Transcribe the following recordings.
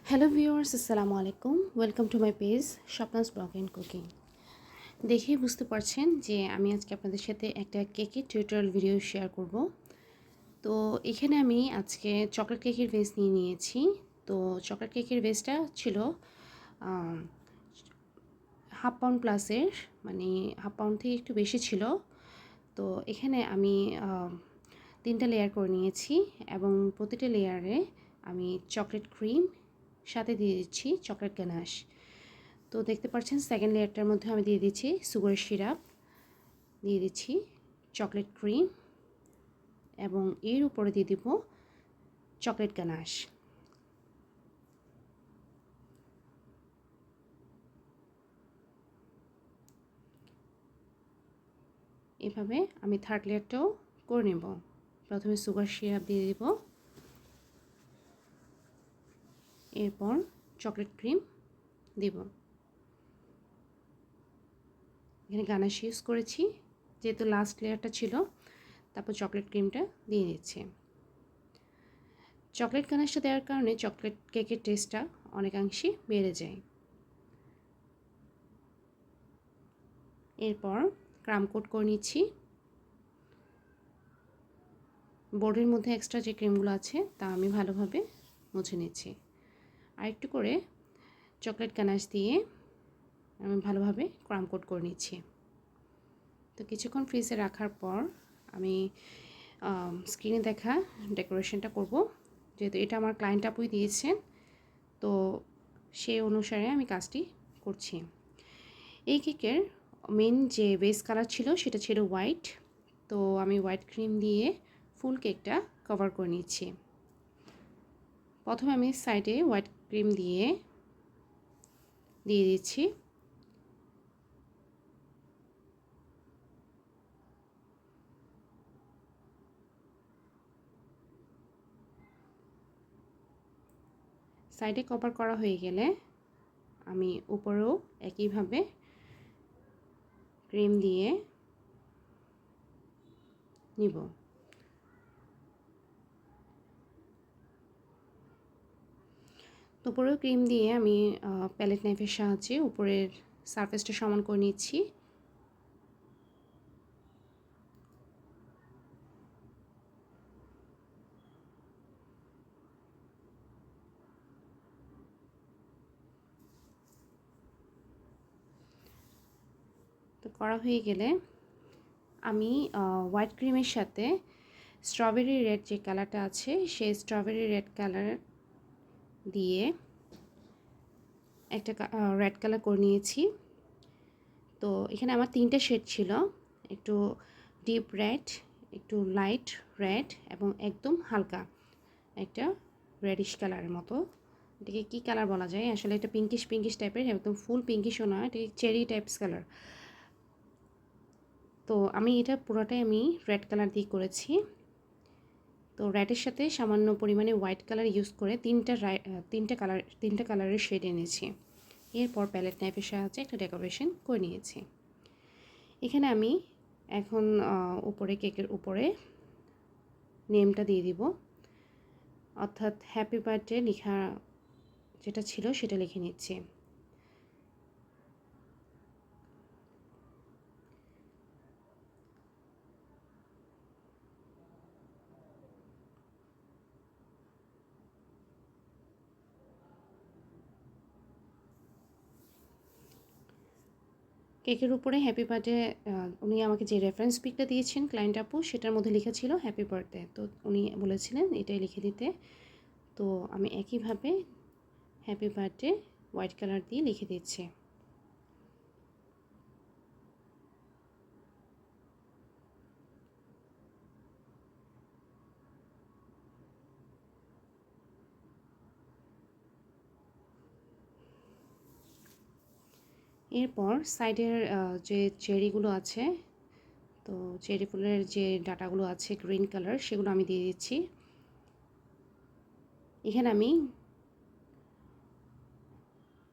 Hello viewers, আসসালামু আলাইকুম। Welcome to my page স্বপ্নাস blog and cooking. দেখেই বুঝতে পারছেন যে আমি আজকে আপনাদের সাথে একটা কেকের টিউটোরিয়াল ভিডিও শেয়ার করব। তো এখানে আমি আজকে চকলেট কেকের বেস নিয়ে নিয়েছি। তো চকলেট কেকের বেসটা ছিল হাফ পাউন্ড প্লাসের, মানে হাফ পাউন্ড থেকে একটু বেশি ছিল। তো এখানে আমি 3টা লেয়ার করে নিয়েছি এবং প্রতিটা লেয়ারে আমি চকলেট ক্রিম সাথে দিয়ে দিচ্ছি চকলেট গানাশ। তো দেখতে পাচ্ছেন সেকেন্ড লেয়ারটার মধ্যে আমি দিয়ে দিচ্ছি সুগার সিরাপ, দিয়ে দিচ্ছি চকলেট ক্রিম এবং এর উপরে দিয়ে দিব চকলেট গানাশ। এভাবে আমি থার্ড লেয়ারটাও করে নেব। প্রথমে সুগার সিরাপ দিয়ে দিব, এরপর চকলেট ক্রিম দিব। এখানে গানাশ ইউজ করেছি যেহেতু লাস্ট লেয়ারটা ছিল। তারপর চকলেট ক্রিমটা দিয়ে দিচ্ছি। চকলেট গানাশটা দেওয়ার কারণে চকলেট কেকের টেস্টটা অনেকাংশে বেড়ে যায়। এরপর ক্রাম কোট করে নিচ্ছি। বোর্ডের মধ্যে এক্সট্রা যে ক্রিমগুলো আছে তা আমি ভালোভাবে মুছে নিচ্ছি। আর একটু করে চকলেট গানাশ দিয়ে আমি ভালোভাবে ক্রাম কোট করে নিচ্ছি। তো কিছুক্ষণ ফ্রিজে রাখার পর আমি স্ক্রিনে দেখা ডেকোরেশনটা করব। যেহেতু এটা আমার ক্লায়েন্ট আপুই দিয়েছেন, তো সেই অনুসারে আমি কাজটি করছি। এই কেকের মেন যে বেস কালার ছিল সেটা ছিল হোয়াইট। তো আমি হোয়াইট ক্রিম দিয়ে ফুল কেকটা কভার করে নিচ্ছি। প্রথমে আমি সাইডে হোয়াইট ক্রিম দিয়ে দিচ্ছি। সাইডে কভার করা হয়ে গেলে আমি উপরেও একইভাবে ক্রিম দিয়ে নিব। উপরেও ক্রিম দিয়ে আমি প্যালেট নাইফের সাহায্যে উপরের সারফেসটা সমান করে নিচ্ছি। তো করা হয়ে গেলে আমি হোয়াইট ক্রিমের সাথে স্ট্রবেরি রেড যে কালারটা আছে সেই স্ট্রবেরি রেড কালার দিয়ে একটা রেড কালার করে নিয়েছি। তো এখানে আমার 3টে শেড ছিল, একটু ডিপ রেড, একটু লাইট রেড এবং একদম হালকা একটা রেডিশ কালারের মতো। এটাকে কী কালার বলা যায় আসলে, এটা পিঙ্কিশ পিঙ্কিশ টাইপের, একদম ফুল পিঙ্কিশও না, এটা চেরি টাইপস কালার। তো আমি এটা পুরোটাই আমি রেড কালার দিয়ে করেছি। তো রেডের সাথে সামান্য পরিমাণে হোয়াইট কালার ইউজ করে তিনটা কালারের শেড এনেছি। এরপর প্যালেট নাইফের সাহায্যে একটা ডেকোরেশন করে নিয়েছি। এখানে আমি এখন উপরে কেকের উপরে নেমটা দিয়ে দিব, অর্থাৎ হ্যাপি বার্থডে লেখা যেটা ছিল সেটা লিখে নিচ্ছি। কেকের উপরে হ্যাপি বার্থডে, উনি আমাকে যে রেফারেন্স পিকটা দিয়েছেন ক্লায়েন্ট আপু, সেটার মধ্যে লেখা ছিল হ্যাপি বার্থডে। তো উনি বলেছিলেন এটাই লিখে দিতে। তো আমি একইভাবে হ্যাপি বার্থডে হোয়াইট কালার দিয়ে লিখে দিচ্ছি। এরপর সাইডের যে চেরিগুলো আছে, তো চেরি ফুলের যে ডাটাগুলো আছে গ্রিন কালার, সেগুলো আমি দিয়ে দিচ্ছি। এখানে আমি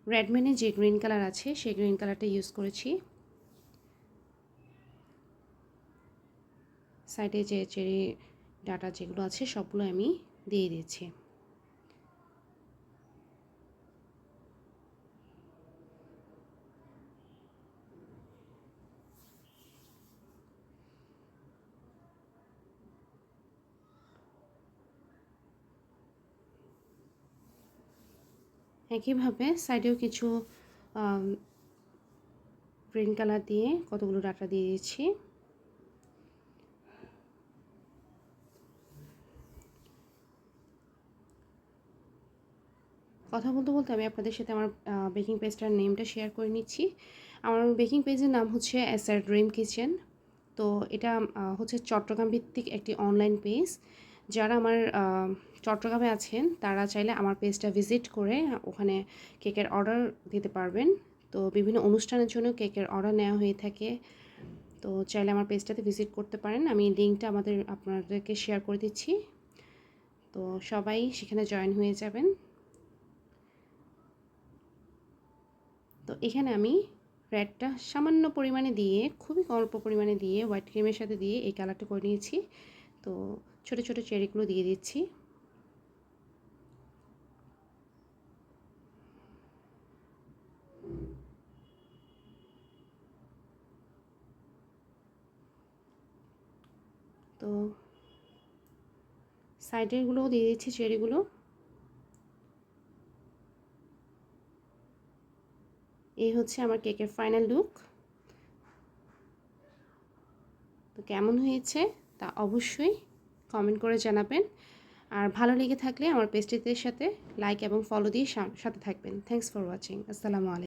রেডম্যানের যে গ্রিন কালার আছে সেই গ্রিন কালারটা ইউজ করেছি। সাইডে যে চেরি ডাটা যেগুলো আছে সবগুলো আমি দিয়ে দিচ্ছি। একইভাবে সাইডেও কিছু গ্রিন কালার দিয়ে কতগুলো ডাটা দিয়ে দিচ্ছি। কথা বলতে বলতে আমি আপনাদের সাথে আমার বেকিং পেজটার নেমটা শেয়ার করে নিচ্ছি। আমার বেকিং পেজের নাম হচ্ছে এসআর ড্রিম কিচেন। তো এটা হচ্ছে চট্টগ্রাম ভিত্তিক একটি অনলাইন পেজ। যারা আমার চট্টগ্রামে আছেন তারা চাইলে আমার পেজটা ভিজিট করে ওখানে কেকের অর্ডার দিতে পারবেন। তো বিভিন্ন অনুষ্ঠানের জন্য কেকের অর্ডার নেওয়া হয়ে থাকে। তো চাইলে আমার পেজটাতে ভিজিট করতে পারেন। আমি লিঙ্কটা আপনাদেরকে শেয়ার করে দিচ্ছি। তো সবাই সেখানে জয়েন হয়ে যাবেন। তো এখানে আমি রেডটা সামান্য পরিমাণে দিয়ে, খুবই অল্প পরিমাণে দিয়ে হোয়াইট ক্রিমের সাথে দিয়ে এই কালারটা করে নিয়েছি। তো ছোটো ছোটো চেরিগুলো দিয়ে দিচ্ছি। তো সাইডেরগুলোও দিয়ে দিচ্ছি চেরিগুলো। এই হচ্ছে আমার কেকের ফাইনাল লুক। তো কেমন হয়েছে তা অবশ্যই কমেন্ট করে জানাবেন। আর ভালো লেগে থাকলে আমার পেজটির সাথে লাইক এবং ফলো দিয়ে সাথে থাকবেন। Thanks for watching. আসসালামু আলাইকুম।